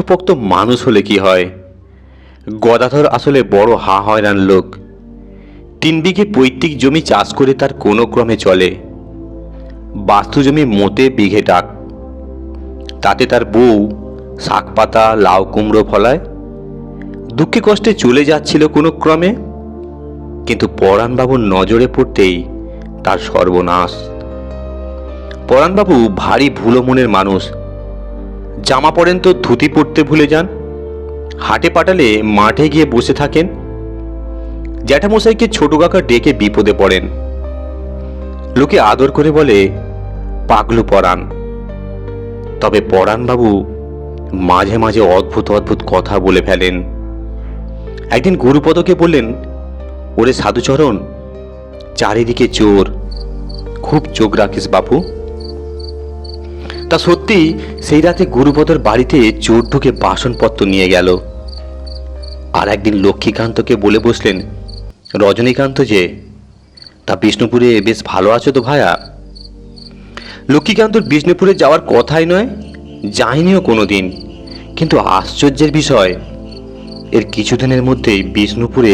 শক্তপোক্ত মানুষ হলে কি হয়। গদাধর আসলে বড় হয়রান লোক। 3 বিঘে পৈতৃক জমি চাষ করে তার কোনো ক্রমে চলে। বাস্তু জমি মোটে বিঘে ডাক। তাতে তার বউ শাক পাতা লাউ কুমড়ো ফলায়। দুঃখে কষ্টে চলে যাচ্ছিল কোনো ক্রমে, কিন্তু পরাণবাবুর নজরে পড়তেই তার সর্বনাশ। পরাণবাবু ভারী ভুলো মনের মানুষ। জামা পরেন তো ধুতি পরতে ভুলে যান। হাটে পাটালে মাঠে গিয়ে বসে থাকেন। জ্যাঠামশাইকে ছোট কাকা ডেকে বিপদে পড়েন। লোকে আদর করে বলে পাগলু পরাণ। তবে পরাণবাবু মাঝে মাঝে অদ্ভুত অদ্ভুত কথা বলে ফেলেন। একদিন গুরুপদকে বললেন, ওরে সাধুচরণ, চারিদিকে চোর, খুব চোখ রাখিস বাপু। তা সত্যি সেই রাতে গুরুপদর বাড়িতে চোর ঢুকে বাসনপত্র নিয়ে গেল। আর একদিন লক্ষ্মীকান্তকে বলে বসলেন, রজনীকান্ত যে, তা বিষ্ণুপুরে বেশ ভালো আছো তো ভায়া? লক্ষ্মীকান্তর বিষ্ণুপুরে যাওয়ার কথাই নয়, যায়নিও কোনো দিন। কিন্তু আশ্চর্যের বিষয়, এর কিছুদিনের মধ্যেই বিষ্ণুপুরে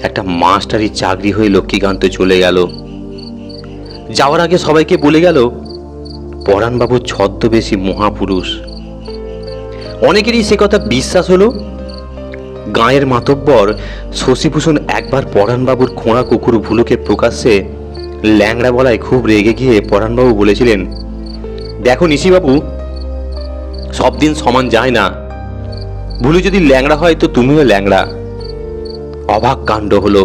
একটা মাস্টারি চাকরি হয়ে লক্ষ্মীকান্ত চলে গেল। যাওয়ার আগে সবাইকে বলে গেল, পরাণবাবু ছদ্মবেশী মহাপুরুষ। অনেকেরই সে কথা বিশ্বাস হলো। গাঁয়ের মাতব্বর শশীভূষণ একবার পরাণবাবুর খোঁড়া কুকুর ভুলুকে প্রকাশ্যে ল্যাংড়া বলায় খুব রেগে গিয়ে পরাণবাবু বলেছিলেন, দেখো নিশিবাবু, সব দিন সমান যায় না। ভুলু যদি ল্যাংড়া হয় তো তুমিও ল্যাংড়া। অবাক কাণ্ড হলো।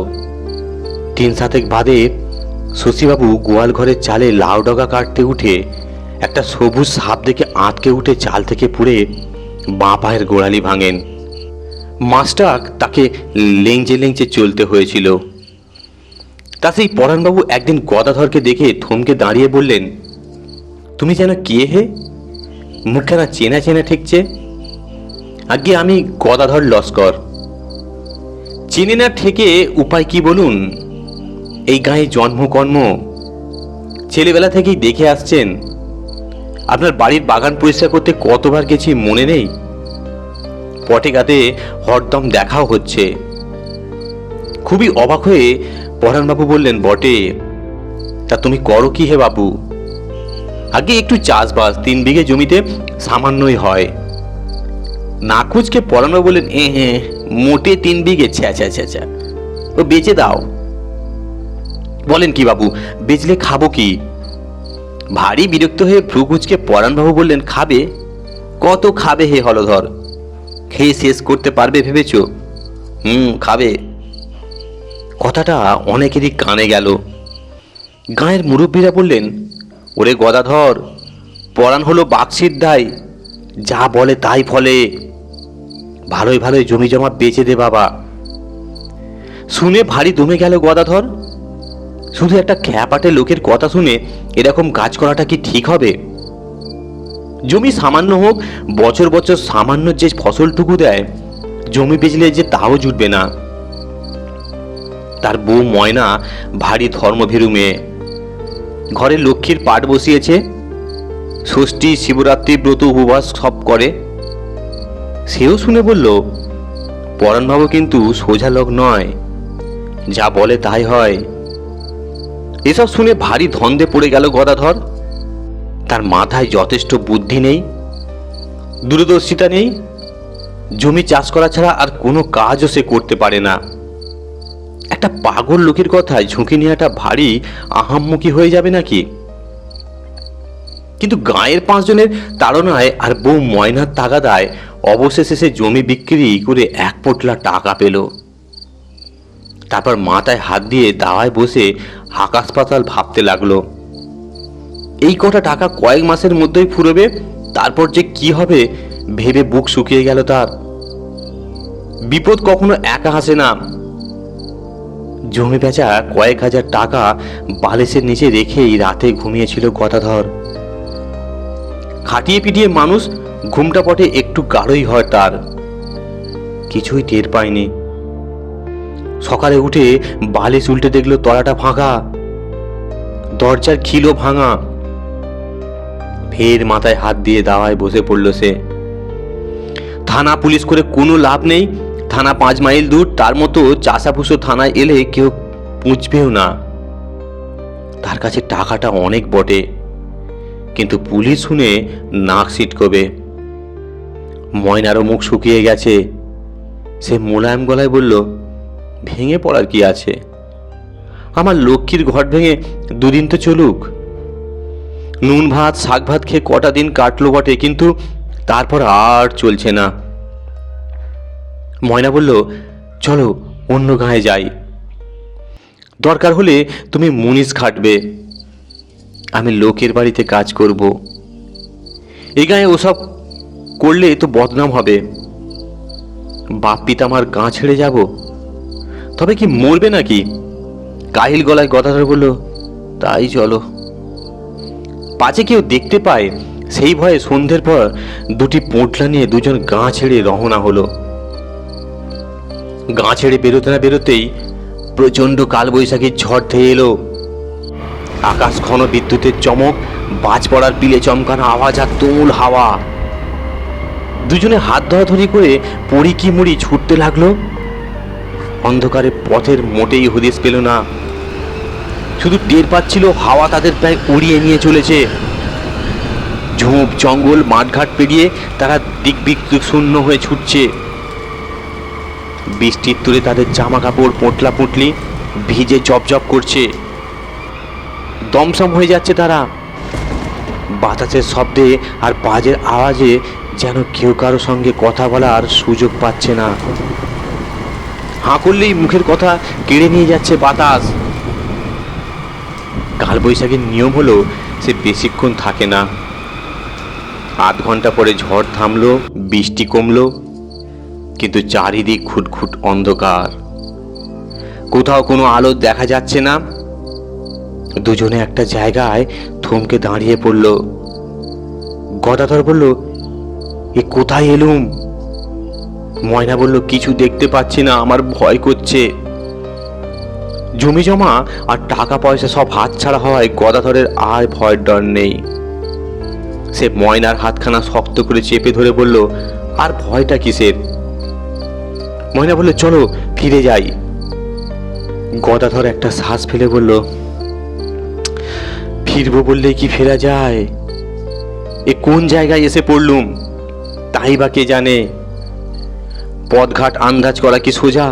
3-7 বাদে শশীবাবু গোয়াল ঘরের চালে লাউ ডগা কাটতে উঠে একটা সবুজ সাপ দেখে আঁতকে উঠে চাল থেকে পুড়ে বাঁ পায়ের গোড়ালি ভাঙেন। মাস্টার তাকে লেংচে লেংচে চলতে হয়েছিল। তা সেই পরাণবাবু একদিন গদাধরকে দেখে থমকে দাঁড়িয়ে বললেন, তুমি যেন কে হে? মুখখানা চেনা চেনা ঠেকছে। আগে আমি গদাধর লস্কর। চিনি না ঠেকে উপায় কি বলুন? এই গায়ে জন্মকর্ম, ছেলেবেলা থেকেই দেখে আসছেন। আপনার বাড়ির বাগান পরিষ্কার করতে কতবার গেছি মনে নেই? পটে গাতে হরদম দেখাও হচ্ছে। খুবই অবাক হয়ে পরাণবাবু বললেন, বটে, তা তুমি করো কি হে বাবু? আগে একটু চাষবাস, 3 বিঘে জমিতে সামান্যই হয়। নাকুচকে পরাণবাবু বললেন, মোটে 3 বিঘে? ছ্যা, ও বেচে দাও। বলেন কি বাবু, বেচলে খাবো কি? ভারী বিরক্ত হয়ে ভ্রুকুচকে পরাণবাবু বললেন, খাবে? কত খাবে হে হলধর? খেয়ে শেষ করতে পারবে ভেবেছ? খাবে। কথাটা অনেকেরই কানে গেল। গাঁয়ের মুরব্বীরা বললেন, ওরে গদাধর, পরাণ হলো বাকসিদ্ধাই, যা বলে তাই ফলে। ভালোই ভালোই জমি জমা বেচে দে বাবা। শুনে ভারী দমে গেল গদাধর। শুধু একটা খ্যাপাটে লোকের কথা শুনে এরকম কাজ করাটা কি ঠিক হবে? জমি সামান্য হোক, বছর বছর সামান্য যে ফসলটুকু দেয়, জমি বেচলে যে তাও জুটবে না। তার বউ ময়না ভারী ধর্মভীরু মেয়ে। ঘরে লক্ষ্মীর পাঠ বসিয়েছে। ষষ্ঠী শিবরাত্রি ব্রত উপবাস সব করে। সেও শুনে বলল, পরাণবাবু কিন্তু সোজা লোক নয়, যা বলে তাই হয়। এসব শুনে ভারী ধন্দে পড়ে গেল গদাধর। তার মাথায় যথেষ্ট বুদ্ধি নেই, দূরদর্শিতা নেই। জমি চাষ করা ছাড়া আর কোনো কাজও সে করতে পারে না। একটা পাগল লোকের কথায় ঝুঁকি নেওয়াটা ভারী আহাম্মকি হয়ে যাবে নাকি? কিন্তু গাঁয়ের 5 জনের তাড়নায় আর বউ ময়নার তাগাদায় অবশেষে সে জমি বিক্রি করে 1 পোটলা টাকা পেল। তারপর মাথায় হাত দিয়ে দাওয়ায় বসে আকাশ পাতাল ভাবতে লাগলো। এই কটা টাকা কয়েক মাসের মধ্যেই ফুরবে, তারপর যে কি হবে ভেবে বুক শুকিয়ে গেল তার। বিপদ কখনো একা আসে না। জমি বেচা কয়েক হাজার টাকা বালিশের নিচে রেখেই রাতে ঘুমিয়েছিল গদাধর। খাটিয়ে পিটিয়ে মানুষ, ঘুমটা পটে একটু গাঢ়ই হয় তার। কিছুই টের পায়নি। সকালে উঠে বালিশ উল্টে দেখলো তলাটা ফাঁকা, দরজার খিলও ভাঙা। ফের মাথায় হাত দিয়ে দাওয়ায় বসে পড়ল সে। থানা পুলিশ করে কোনো লাভ নেই, থানা 5 মাইল দূর, তার মতো চাষাভুষো থানায় এলে কেউ পুঁছবেও না। তার কাছে টাকাটা অনেক বটে, কিন্তু পুলিশ শুনে নাক সিটকবে। ময়নারও মুখ শুকিয়ে গেছে। সে মোলায়েম গলায় বলল, ভেঙে পড়ার কি আছে, আমার লক্ষ্মীর ঘর ভেঙে 2 দিন তো চলুক। নুন ভাত শাক ভাত খেয়ে কটা দিন কাটলো বটে, কিন্তু তারপর আর চলছে না। ময়না বলল, চলো অন্য গাঁয়ে যাই, দরকার হলে তুমি মুনিশ খাটবে, আমি লোকের বাড়িতে কাজ করব। এই গাঁয়ে ওসব করলে তো বদনাম হবে। বাপ পিতামার গাঁ ছেড়ে যাব, তবে কি মরবে নাকি? কাহিল গলায় গদাধর বলল, তাই চলো। পাছে কেউ দেখতে পায় সেই ভয়ে সন্ধ্যের পর 2টি পোঁটলা নিয়ে দুজন গাঁ ছেড়ে রওনা হলো। গাঁ ছেড়ে বেরোতে না বেরোতেই প্রচণ্ড কালবৈশাখীর ঝড় ধেয়ে এলো। আকাশ ঘন বিদ্যুতের চমক, বাজ পড়ার পিলে চমকানো আওয়াজ আর তুমুল হাওয়া। দুজনে হাত ধরাধরি করে পড়ি কি মুড়ি ছুটতে লাগলো। অন্ধকারে পথের মোটেই হদিস পেল না, শুধু টের পাচ্ছিল হাওয়া তাদের প্রায় উড়িয়ে নিয়ে চলেছে। ঝোপ জঙ্গল মাঠঘাট পেরিয়ে তারা দিকবিদিক শূন্য হয়ে ছুটছে। বৃষ্টির তুলে তাদের জামা কাপড় পোটলা পুটলি ভিজে জপজপ করছে। দমসম হয়ে যাচ্ছে তারা। বাতাসের শব্দে আর বাজের আওয়াজে যেন কেউ কারো সঙ্গে কথা বলার সুযোগ পাচ্ছে না। হাঁ করলেই মুখের কথা কেড়ে নিয়ে যাচ্ছে বাতাস। কালবৈশাখীর নিয়ম হলো সে বেশিক্ষণ থাকে না। আধ ঘন্টা পরে ঝড় থামলো, বৃষ্টি কমলো, কিন্তু চারিদিক খুটখুট অন্ধকার, কোথাও কোনো আলো দেখা যাচ্ছে না। দুজনে একটা জায়গায় থমকে দাঁড়িয়ে পড়ল। গদাধর বলল, এ কোথায় এলুম? ময়না বলল, কিছু দেখতে পাচ্ছি না, আমার ভয় করছে। জমি জমা আর টাকা পয়সা সব হাতছাড়া হওয়ায় গদাধরের আর ভয়ের ডর নেই। সে ময়নার হাতখানা শক্ত করে চেপে ধরে বলল, আর ভয়টা কিসের? ময়না বলল, চলো ফিরে যাই। গদাধর একটা শ্বাস ফেলে বলল, ফিরবো বললে কি ফেরা যায়? এ কোন জায়গায় এসে পড়লুম তাই বা কে জানে। পথঘাট আন্দাজ করা কি সোজা?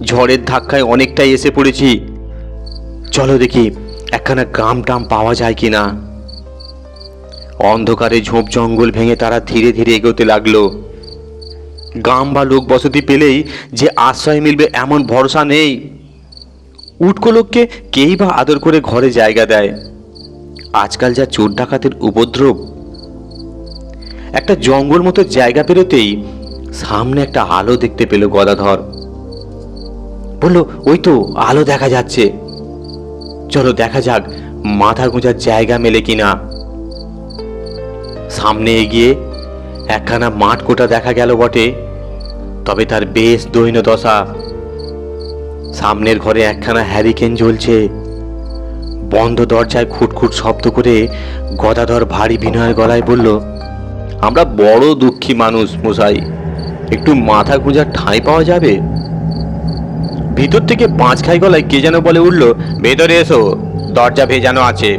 ঝড়ের ধাক্কায় অনেকটাই এসে পড়েছি। চলো দেখি একখানা গ্রাম টাম পাওয়া যায় কিনা। অন্ধকারে ঝোপ জঙ্গল ভেঙে তারা ধীরে ধীরে এগোতে লাগলো। গ্রাম বা লোক বসতি পেলেই যে আশ্রয় মিলবে এমন ভরসা নেই। উটকো লোককে কেই বা আদর করে ঘরে জায়গা দেয়। আজকাল যা চোর ডাকাতের উপদ্রব। একটা জঙ্গল মতো জায়গা পেরোতেই সামনে একটা আলো দেখতে পেল গদাধর। বলল, ওই তো আলো দেখা যাচ্ছে, চলো দেখা যাক মাথা গোঁজার জায়গা মেলে কিনা। সামনে এগিয়ে একখানা মাঠ কোটা দেখা গেল বটে, তবে তার বেশ দৈন্য দশা। সামনের ঘরে একখানা হ্যারিকেন জ্বলছে। বন্ধ দরজায় খুটখুট শব্দ করে গদাধর ভারী বিনয়ের গলায় বলল, আমরা বড় দুঃখী মানুষ মশাই, একটু মাথা গোঁজার ঠাঁই পাওয়া যাবে? ভিতর থেকে 5 খাই গলায় কে যেন বলে উঠল, ভেতরে এসো, দরজা ভেজানো আছে।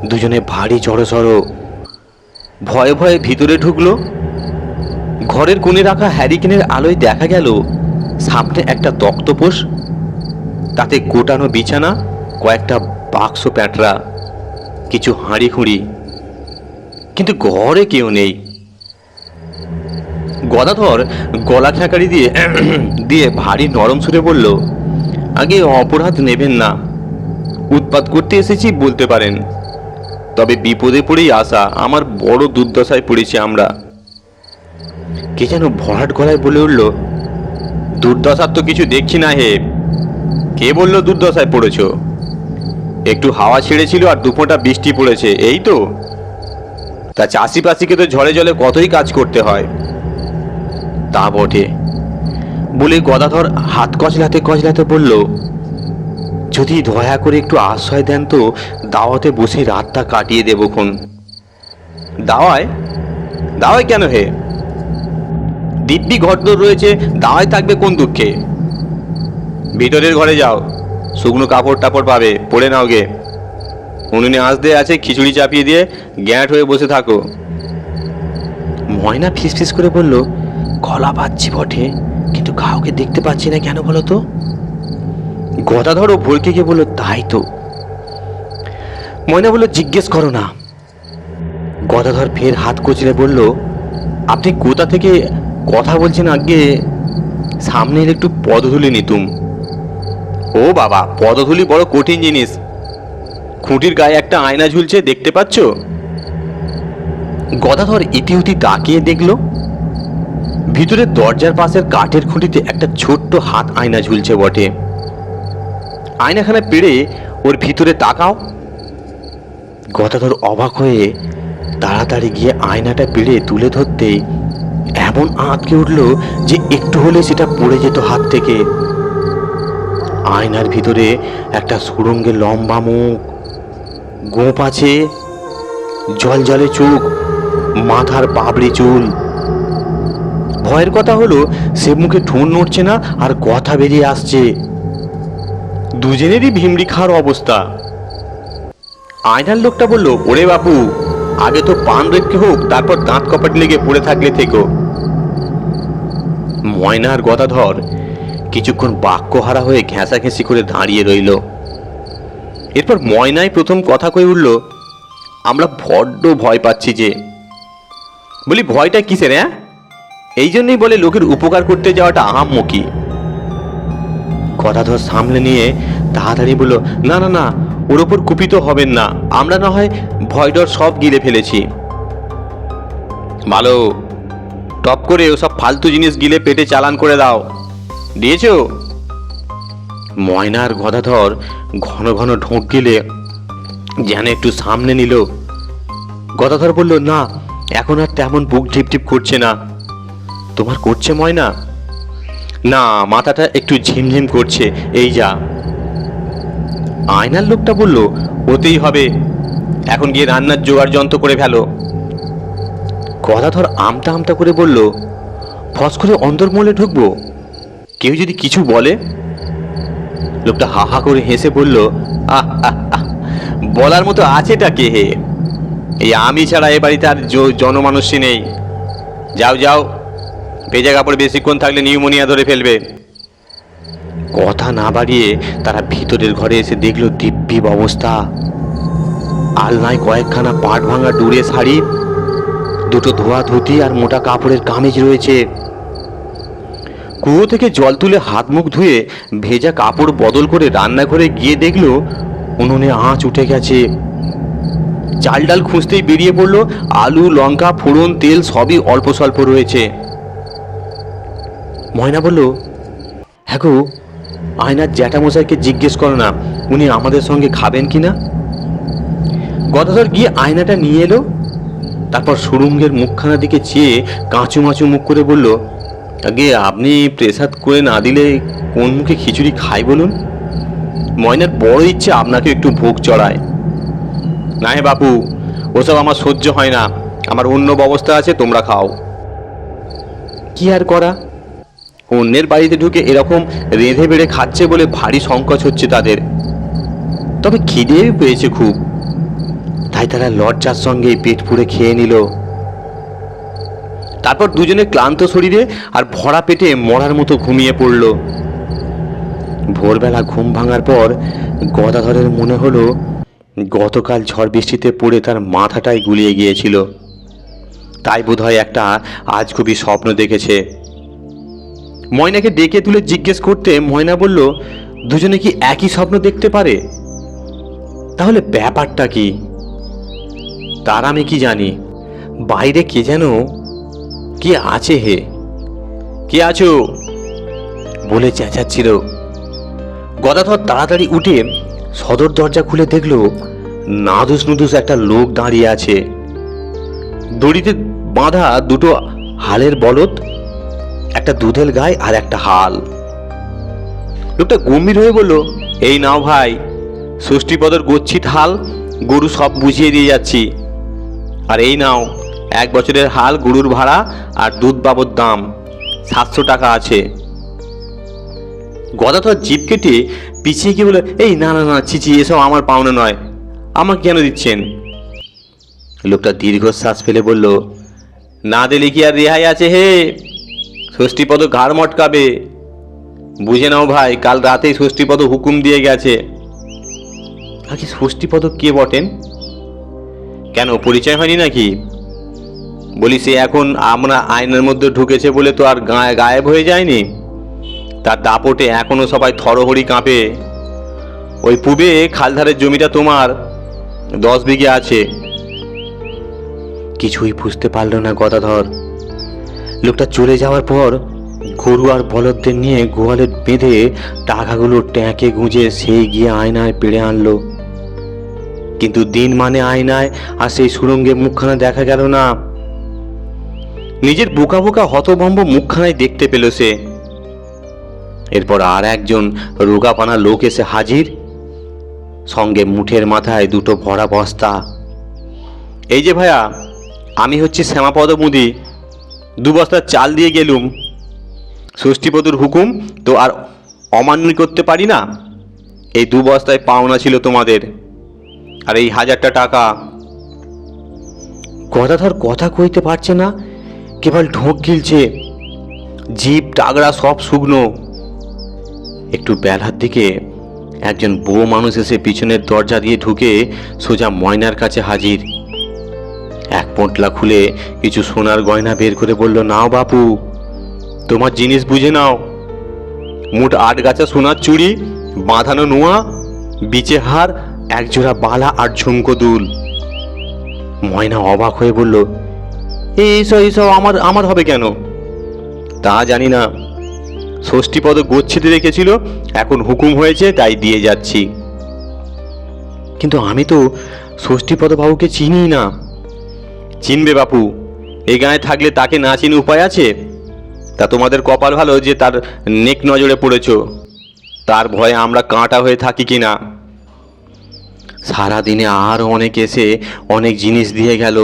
দুজনে ভারী জড়সড় ভয়ে ভয়ে ভিতরে ঢুকলো। ঘরের কোণে রাখা হ্যারিকেনের আলোয় দেখা গেল সামনে একটা তক্তপোষ, তাতে গোটানো বিছানা, কয়েকটা বাক্স প্যাঁটরা, কিছু হাঁড়ি খুঁড়ি, কিন্তু ঘরে কেউ নেই। গদাধর গলা খ্যাঁকারি দিয়ে দিয়ে ভারী নরম সুরে বলল, আগে অপরাধ নেবেন না, উৎপাত করতে এসেছি বলতে পারেন, তবে বিপদে পড়েই আসা, আমার বড় দুর্দশায় পড়েছি আমরা। কে যেন ভরাট গলায় বলে উঠল, দুর্দশার তো কিছু দেখছি না হে। কে বলল দুর্দশায় পড়েছ? একটু হাওয়া ছেড়েছিল আর দুপোঁটা বৃষ্টি পড়েছে, এই তো। তা চাষিবাসীকে তো ঝড়ে জলে কতই কাজ করতে হয়। তা বটে বলে গদাধর হাত কচলাতে কচলাতে বলল, যদি দয়া করে একটু আশ্রয় দেন তো দাওয়াতে বসে রাতটা কাটিয়ে দেবক্ষণ। দাওয়ায়? দাওয়াই কেন হে? দিব্যি ঘরদোর রয়েছে, দাওয়াই থাকবে কোন দুঃখে? ভিতরের ঘরে যাও, শুকনো কাপড় টাপড় পাবে, পরে নাও গে। উনুনে আঁচ দিয়ে আছে, খিচুড়ি চাপিয়ে দিয়ে গ্যাঁট হয়ে বসে থাকো। ময়না ফিসফিস করে বলল, গলা পাচ্ছি বটে, কিন্তু কাউকে দেখতে পাচ্ছি না কেন বলো তো? গদাধরও ভড়কে গিয়ে বলল, তাই তো। ময়না বলল, জিজ্ঞেস করো না। গদাধর ফের হাত কচলে বলল, আপনি কোথা থেকে কথা বলছেন আগে? সামনে এলে একটু পদধূলি নিতুম। ও বাবা, পদধূলি বড় কঠিন জিনিস। খুঁটির গায়ে একটা আয়না ঝুলছে, দেখতে পাচ্ছ? গদাধর ইতিউতি তাকিয়ে দেখল, ভিতরে দরজার পাশের কাঠের খুঁটিতে একটা ছোট্ট হাত আয়না ঝুলছে বটে। আয়নাখানা পেড়ে ওর ভিতরে তাকাও। গদাধর অবাক হয়ে তাড়াতাড়ি গিয়ে আয়নাটা পেড়ে তুলে ধরতে এমন আঁতকে উঠল যে একটু হলে সেটা পড়ে যেত হাত থেকে। আয়নার ভিতরে একটা সুড়ঙ্গের লম্বা মুখ, গোঁপ আছে, জলজলে চোখ, মাথার পাবড়ি চুল। ভয়ের কথা হলো সে মুখে ঠোঁট নড়ছে না আর কথা বেরিয়ে আসছে। দুজনেরই ভিমড়ি খাওয়ার অবস্থা। আয়নার লোকটা বলল, ওরে বাপু, আগে তো পান রেখে হোক, তারপর দাঁত কপাট লেগে পড়ে থাকলে থেকো। ময়নার গদাধর কিছুক্ষণ বাক্যহারা হয়ে ঘেঁষাঘেঁষি করে দাঁড়িয়ে রইল। এরপর ময়নাই প্রথম কথা কয়ে উঠল, আমরা বড্ড ভয় পাচ্ছি যে। বলি, ভয়টা কিসের? হ্যাঁ, এই জন্যই বলে লোকের উপকার করতে যাওয়াটা আহাম্মকি। গদাধর সামলে নিয়ে তাড়াতাড়ি বলল, না না না, ওর ওপর কুপিত হবেন না, আমরা না হয় ভয় ডর সব গিলে ফেলেছি। ভালো, টপ করে ওসব ফালতু জিনিস গিলে পেটে চালান করে দাও। দিয়েছো? ময়নার গদাধর ঘন ঘন ঢোক গিলে যেন একটু সামনে নিল। গদাধর বলল, না, এখন আর তেমন বুক ঢিপঢিপ করছে না। তোমার করছে ময়না? না, মাথাটা একটু ঝিমঝিম করছে, এই যা। আয়নার লোকটা বলল, হতেই হবে, এখন গিয়ে রান্নার জোগাড় যন্ত্র করে ফেলো। গদাধর আমতা আমতা করে বলল, ফস করে অন্দরমহলে ঢুকবো? কেউ যদি কিছু বলে? লোকটা হা হা করে হেসে বলল, আহ আহ আহ, বলার মতো আছেটা কে হে? এই আমি ছাড়া এ বাড়িতে আর জনমানুষই নেই। যাও যাও, ভেজা কাপড় বেশিক্ষণ থাকলে নিউমোনিয়া ধরে ফেলবে। কথা না বাড়িয়ে তারা ভিতরের ঘরে এসে দেখল দিব্যি অবস্থা। আলনায় কয়েকখানা পাট ভাঙা ডুরে শাড়ি, দুটো ধোয়া ধুতি আর মোটা কাপড়ের কামিজ রয়েছে। কুয়ো থেকে জল তুলে হাত মুখ ধুয়ে ভেজা কাপড় বদল করে রান্নাঘরে গিয়ে দেখল উনুনে আঁচ উঠে গেছে। চাল ডাল খুঁজতেই বেরিয়ে পড়লো, আলু, লঙ্কা, ফোড়ন, তেল সবই অল্প স্বল্প রয়েছে। ময়না বলল, হ্যাঁ গো, আয়নার জ্যাঠামশাইকে জিজ্ঞেস করো না উনি আমাদের সঙ্গে খাবেন কিনা। গদাধর গিয়ে আয়নাটা নিয়ে এলো, তারপর সুড়ঙ্গের মুখখানার দিকে চেয়ে কাঁচু মাচু মুখ করে বলল, আগে আপনি প্রেসাদ করে না দিলে কোন মুখে খিচুড়ি খাই বলুন? ময়নার বড় ইচ্ছে আপনাকে একটু ভোগ চড়ায়। না হে বাপু, ওসব আমার সহ্য হয় না, আমার অন্য ব্যবস্থা আছে, তোমরা খাও। কি আর করা, অন্যের বাড়িতে ঢুকে এরকম রেঁধে বেড়ে খাচ্ছে বলে ভারী সংকোচ হচ্ছে তাদের। তবে খিদে পেয়েছে খুব, তাই তারা লজ্জার সঙ্গে পেট পুড়ে খেয়ে নিল। তারপর দুজনে ক্লান্ত শরীরে আর ভরা পেটে মরার মতো ঘুমিয়ে পড়ল। ভোরবেলা ঘুম ভাঙার পর গদাধরের মনে হলো গতকাল ঝড় বৃষ্টিতে পড়ে তার মাথাটাই গুলিয়ে গিয়েছিল, তাই বোধহয় একটা আজগুবি স্বপ্ন দেখেছে। ময়নাকে ডেকে তুলে জিজ্ঞেস করতে ময়না বলল, দুজনে কি একই স্বপ্ন দেখতে পারে? তাহলে ব্যাপারটা কি? তার আমি কি জানি, বাইরে কে যেন কে আছে হে, কে আছো বলে চেঁচাচ্ছিল। গদাধর তাড়াতাড়ি উঠে সদর দরজা খুলে দেখল নাদুস নুদুস একটা লোক দাঁড়িয়ে আছে। দড়িতে বাঁধা দুটো হালের বলদ, একটা দুধেল গাই আর একটা হাল। লোকটা গম্ভীর হয়ে বলল, এই নাও ভাই, ষষ্ঠীপদর গচ্ছিত হাল, গরু সব বুঝিয়ে দিয়ে যাচ্ছি। আর এই নাও 1 বছরের হাল, গরুর ভাড়া আর দুধ বাবদ দাম 700 টাকা আছে। গদাধর জিভ কেটে পিছিয়ে গিয়ে বলে, এই না না না, চিচি, এসব আমার পাওনা নয়, আমাকে কেন দিচ্ছেন? লোকটা দীর্ঘশ্বাস ফেলে বলল, না দিলে কি আর রেহাই আছে হে? ষষ্ঠীপদ ঘাড় মটকাবে। বুঝে নাও ভাই, কাল রাতেই ষষ্ঠীপদ হুকুম দিয়ে গেছে। আগে ষষ্ঠীপদ কে বটেন? কেন, পরিচয় হয়নি নাকি? বলি, সে এখন আমরা আইনের মধ্যে ঢুকেছে বলে তো আর গায়েব হয়ে যায়নি। তার দাপটে এখনো সবাই থরহরি কাঁপে। ওই পূবে খালধারের জমিটা তোমার, 10 বিঘে আছে। কিছুই বুঝতে পারল না গদাধর। লোকটা চলে যাওয়ার পর গরু আর বলদদের নিয়ে গোয়ালে বেঁধে টাকাগুলো ট্যাঁকে গুঁজে সেই গিয়ে আয়নায় পেড়ে আনলো। কিন্তু দিন মানে আয়নায় আর সেই সুড়ঙ্গে মুখখানা দেখা গেল না। নিজের বোকা বোকা হতভম্ব মুখখানায় দেখতে পেল সে। এরপর আর একজন রোগাপানা লোক এসে হাজির, সঙ্গে মুঠের মাথায় 2টো ভরা বস্তা। এই যে ভাইয়া, আমি হচ্ছি শ্যামাপদ মুদি, 2 বস্তা চাল দিয়ে গেলুম। ষষ্ঠীপদর হুকুম তো আর অমান্য করতে পারি না। এই 2 বস্তায় পাওনা ছিল তোমাদের, আর এই 1000টা টাকা। গদাধর কথা কইতে পারছে না, কেবল ঢোক গিলছে, জিভ টাগড়া সব শুকনো। একটু বেলার দিকে একজন বউ মানুষ এসে পিছনের দরজা দিয়ে ঢুকে সোজা ময়নার কাছে হাজির। এক পোঁটলা খুলে কিছু সোনার গয়না বের করে বলল, নাও বাপু, তোমার জিনিস বুঝে নাও। মোট 8 গাছা সোনার চুড়ি, বাঁধানো নোয়া, বিচে হার, 1 জোড়া বালা আর ঝুমকো দুল। ময়না অবাক হয়ে বলল, এইসব আমার হবে কেন? তা জানি না, ষষ্ঠীপদ গচ্ছিতে রেখেছিল, এখন হুকুম হয়েছে তাই দিয়ে যাচ্ছি। কিন্তু আমি তো ষষ্ঠীপদ বাবুকে চিনি না। চিনবে বাপু, এই গায়ে থাকলে তাকে না চিনে উপায় আছে? তা তোমাদের কপাল ভালো যে তার নেক নজরে পড়েছ, তার ভয়ে আমরা কাঁটা হয়ে থাকি কিনা। সারাদিনে আরও অনেক এসে অনেক জিনিস দিয়ে গেল।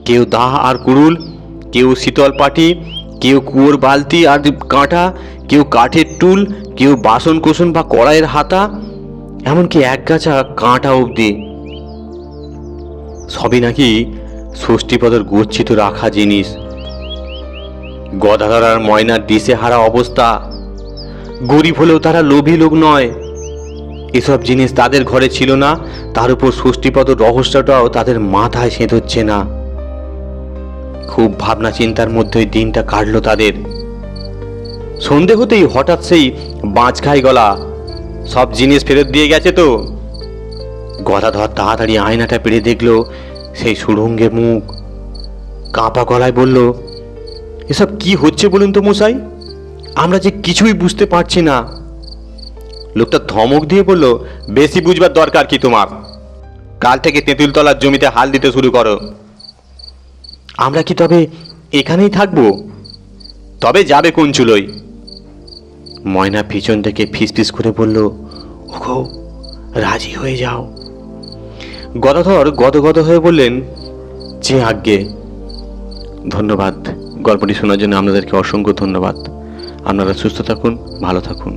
কেউ দা আর কুড়ুল, কেউ শীতল পাটি, কেউ কুয়োর বালতি আর কাঁটা, কেউ কাঠের টুল, কেউ বাসন কোসন বা কড়াইয়ের হাতা, এমনকি 1 গাছা কাঁটা অবধি। সবই নাকি ষষ্ঠীপদর গচ্ছিত রাখা জিনিস। গদাধর আর ময়নার দিশে হারা অবস্থা। গরিব হলেও তারা লোভী লোক নয়। এসব জিনিস তাদের ঘরে ছিল না, তার উপর ষষ্ঠীপদর রহস্যটাও তাদের মাথায় সেঁধোচ্ছে না। খুব ভাবনা চিন্তার মধ্যেই দিনটা কাটলো তাদের। সন্ধে হতেই হঠাৎ সেই বাঁচখাই গলা, সব জিনিস ফেরত দিয়ে গেছে তো। গদাধর তাড়াতাড়ি আয়নাটা পেড়ে দেখলো সেই সুড়ঙ্গে মুখ। কাঁপা গলায় বলল, এসব কি হচ্ছে বলুন তো মশাই, আমরা যে কিছুই বুঝতে পারছি না। লোকটা ধমক দিয়ে বলল, বেশি বুঝবার দরকার কি তোমার? কাল থেকে তেঁতুলতলার জমিতে হাল দিতে শুরু করো। আমরা কি তবে এখানেই থাকবো? তবে যাবে কোন চুলোয়? ময়না পিছন থেকে ফিসফিস করে বলল, ওগো, রাজি হয়ে যাও। গদাধর গদগদ হয়ে বললেন, যে আজ্ঞে। ধন্যবাদ। গল্পটি শোনার জন্য আপনাদেরকে অসংখ্য ধন্যবাদ। আপনারা সুস্থ থাকুন, ভালো থাকুন।